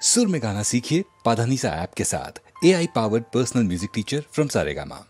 सुर में गाना सीखिए पाधानीसा ऐप के साथ। AI powered personal music teacher from Saregama.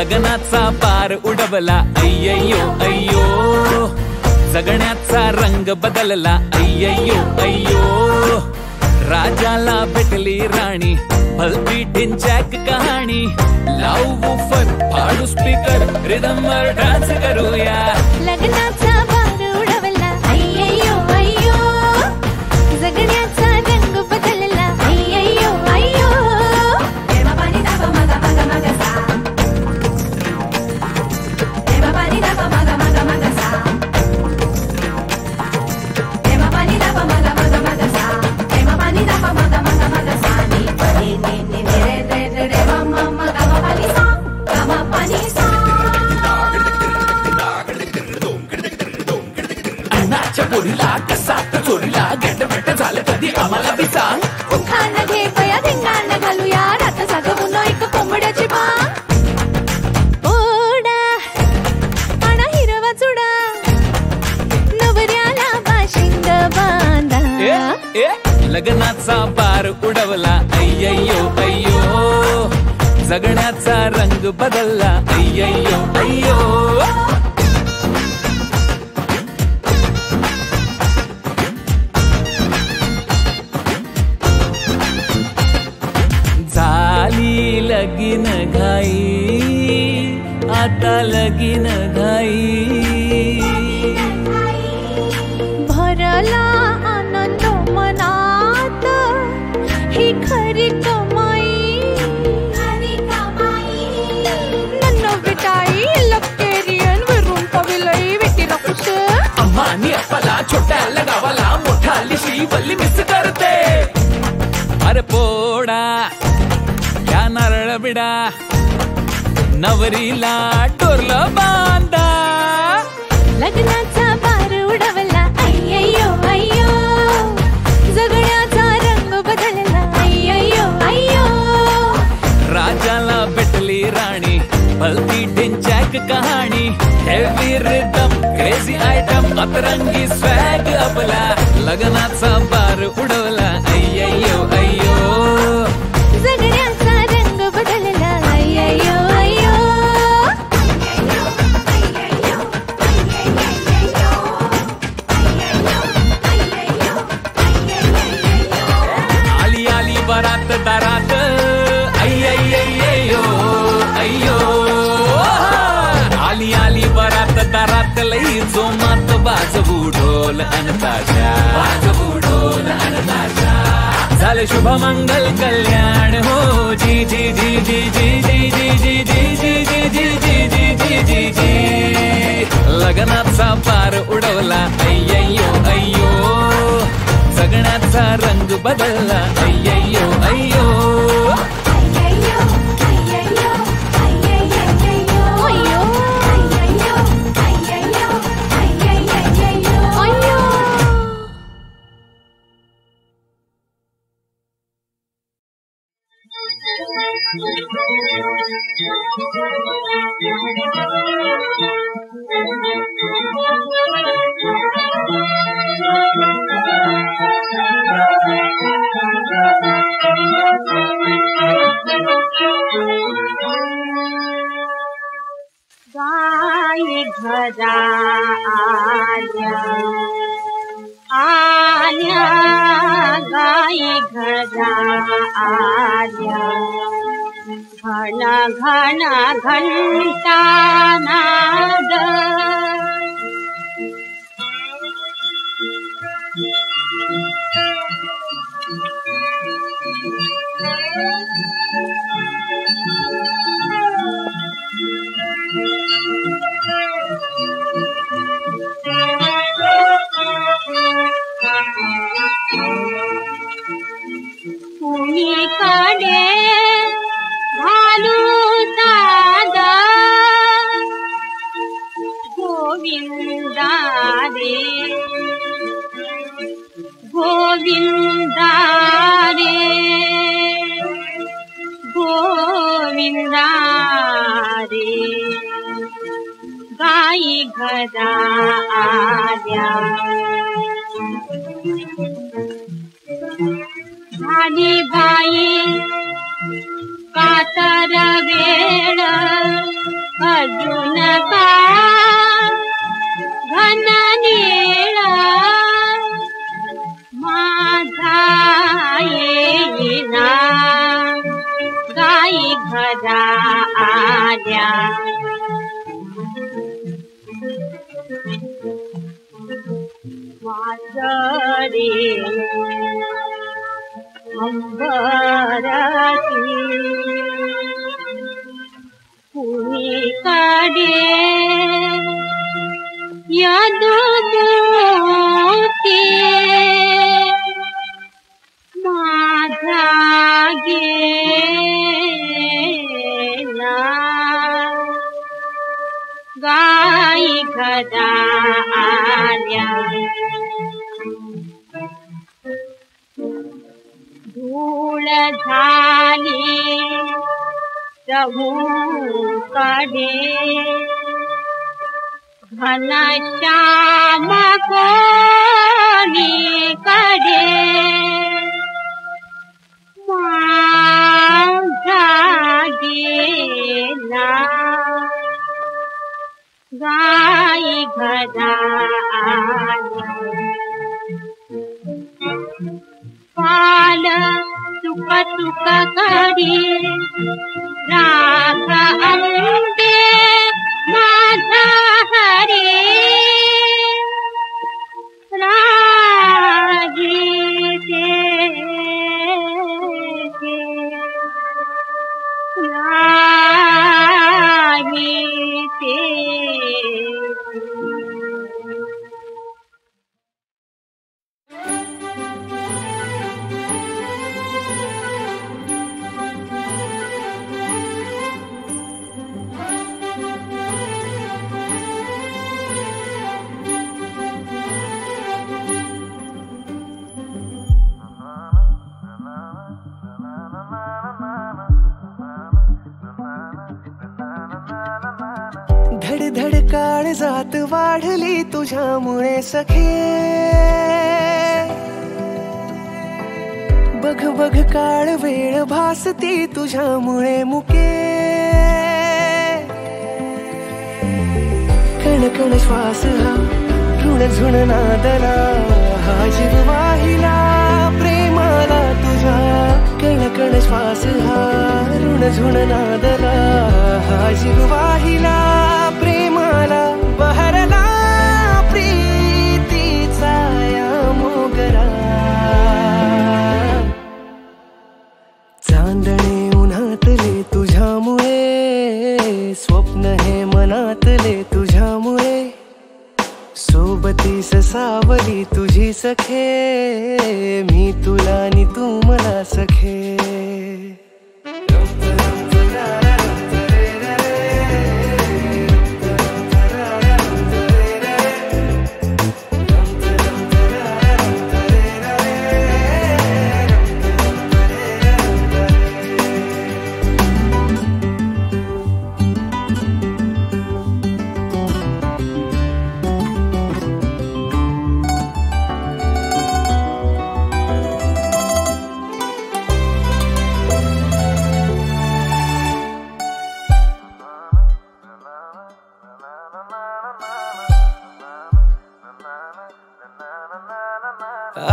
लग्नाचा पार उडवला अय्यो अय्यो, जगण्याचा रंग बदलला अय्यो अय्यो, राजाला भेटली राणी भलती ढिंचॅक कहाणी, लावू वूफर फाडू स्पीकर रिदमवर डान्स करूया, लग्नाचा पार उडवला अय्यो अय्यो, जगण्याचा रंग बदलला अय्यो अय्यो, देवा पाणी दाबा मगा मगा मगा सा, देवा पाणी दाबा मगा मगा मगा सा, देवा पाणी दाबा मगा मगा मगा सा, देवा पाणी दाबा मगा मगा मगा सा, नी पनी नी नी रे रे रे रे मम्मा मगा पाणी सा, गा पाणी सा. अन्नाच्या पोरीला कसा चोरीला गेट झालं कधी आम्हाला बी सांग, खाणं घे पया धिंगाणं घालूया, रात सागवून एक कोंबड्याची बांग, ओढा आणा हिरवा चुडा, नवऱ्याला बाशिंग बांधा, लग्नाचा पार उडवला अय्यो अय्यो, जगण्याचा रंग बदलला अय्यो अय्यो, झाली लगीन घाई आता लगीन घाई, भरला आनंद मनात ही खरी कमाई, नन्न विटाई लक्केरियन विरून पविलई विटी रकुश, अम्मानी अप्पाला छोट्या गावाला मोठा लिशी वल्ली मिस करते, अरे पोडा क्या नारळ बिडा, नवरीला टोरलं बांधा, लग्नाचा पार उडवला अय्यो अय्यो, जगण्याचा रंग बदलला अय्यो अय्यो, राजाला भेटली राणी भलती ढिंचॅक कहाणी, हेवी रिदम क्रेझी आयटम अतरंगी स्वॅग आपला, लग्नाचा पार उडवला अय्यो अय्यो, जगण्याचा रंग बदलला अय्यो अय्यो, आली आली बरात दारात अय्यो अय्यो, आली आली बरात दारात लई जोमात वाजवू ढोल अन ताशा, वाजवू ढोल अन ताशा, झालं शुभ मंगल कल्याण हो, जी जी जी जी जी जी जी जी जी जी जी जी जी जी जी जी, लग्नाचा पार उडवला अय्यो अय्यो, जगण्याचा रंग बदलला अय्यो अय्यो, गाय घरा आल्या आल्या, गाय घरा आल्या, घन घन घंटा नाद, कुणीकडे घालू दाद, गोविंदा रे गोविंदा रे गोविंदा रे, गाई घरा आल्या झाली बाई कातर वेळ, अजून का घन निळा माझा येईना गाई घरा आल्या वाजरे अंबराची कुणीकडे यदुदूती माझा गेला गाई घरा आल्या धूळ झाली चहूकडे घनश्याम कोणीकडे माझा गेला गाई घरा आल्या पाल चुक चुक करी राख अंबे माझा हरी रागीते रागीते धडधड काळजात वाढली तुझ्यामुळे सखे बघ बघ काळ वेळ भासती तुझ्यामुळे मुके कण कण श्वास हा ऋण झुण नादला हा जीव वाहिला प्रेमाला तुझा कण कण श्वास हा ऋण झुण नादला हा जीव वाहिला प्रेमाला बहरला प्रीतीचा या मोगरा चांदणे उन्हातले तुझ्यामुळे स्वप्न हे मनातले तुझ्यामुळे सोबतीस सावली तुझी सखे मी तुला आणि तू मला सखे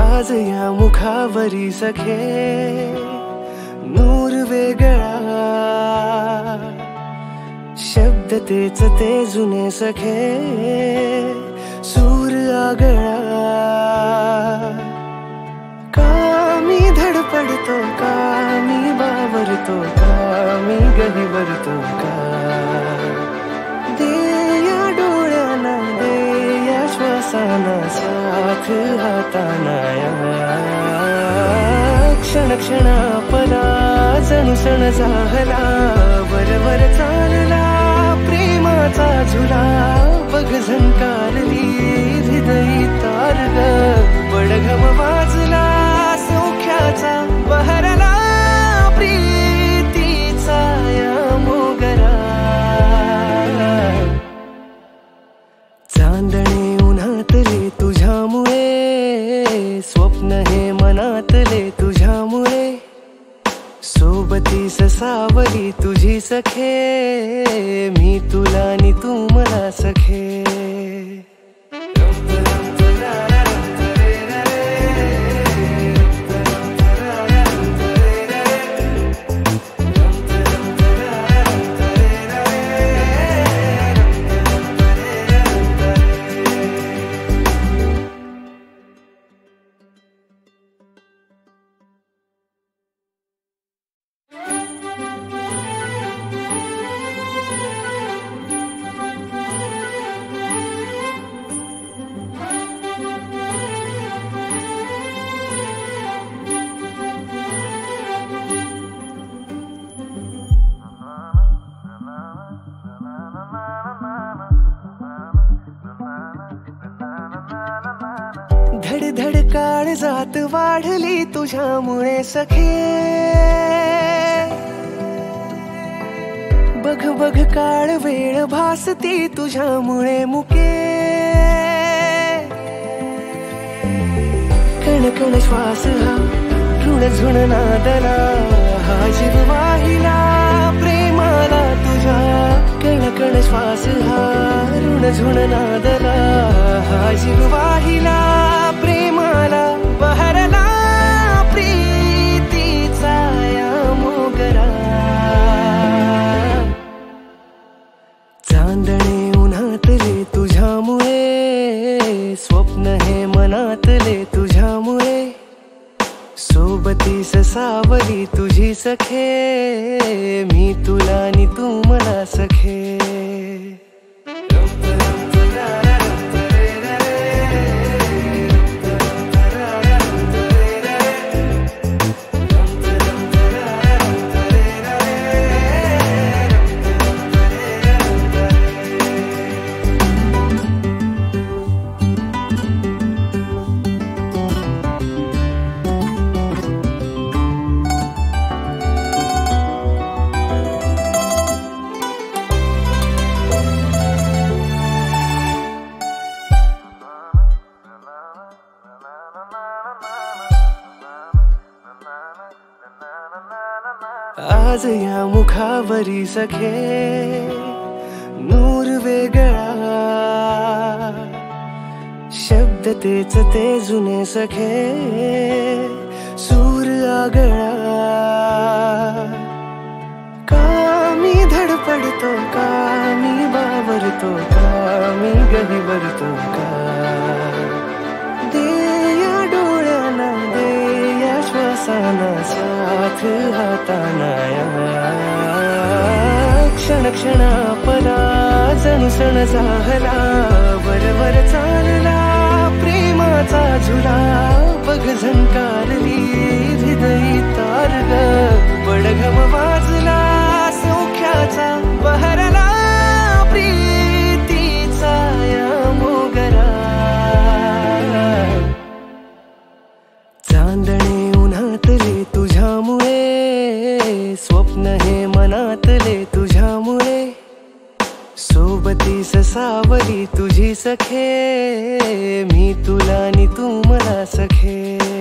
आज या मुखावरी सखे नूर वेगळा शब्द तेच ते जुने सखे सूर आगळा का मी धडपडतो का मी बावरतो का मी गहिवरतो का दे या डोळ्याना दे या श्वासाना साथ हाताना क्षण क्षण आपला जणू सण झाला बरोबर चालला प्रेमाचा झुला बघ झंकारली हृदयी तारग बडघम वाजला सौख्याचा बहरला प्रीतीचा या मोगरा चांदणे उन्हातले तुझ्यामुळे स्वप्न हे मनातले तुझ्यामुळे सोबत सोबतीस सावली तुझी सखे, मी तुला आणि तू मला सखे. धडधड काळजात वाढली तुझ्यामुळे सखे, बघ बघ काळ वेळ भासती तुझ्यामुळे मुके. कण कण श्वास हा ऋण झुण नादला, हा जीव वाहिला प्रेमाला तुझ्या. कण कण श्वास हा ऋण झुण नादला, हा जीव वाहिला प्रेमाला. बहरला प्रीतीचा या मोगरा, चांदणे उन्हातले तुझ्यामुळे, स्वप्न हे मनातले तुझ्यामुळे. सोबतीस सावली तुझी सखे, मी तुला आणि तू मला सखे. आज या मुखावरी सखे नूर वेगळा, शब्द तेच ते जुने सखे, सूर आगळा. का मी धडपडतो, का मी बावरतो, का मी गहिवरतो, का दे या डोळ्यांना, दे या श्वासाना साथ हाताना. क्षण क्षण आपला जणू सण झाला, बरोबर चालला प्रेमाचा झुला. बघ झंकारली हृदयी तारग, पडघम वाजला सौख्याचा. बहरला प्रीतीचा या मोगरा, चांदणे उन्हातले तुझ्यामुळे, स्वप्न हे मनातले तुझ्यामुळे. सोबतीस सावली तुझी सखे, मी तुला आणि तू मला सखे.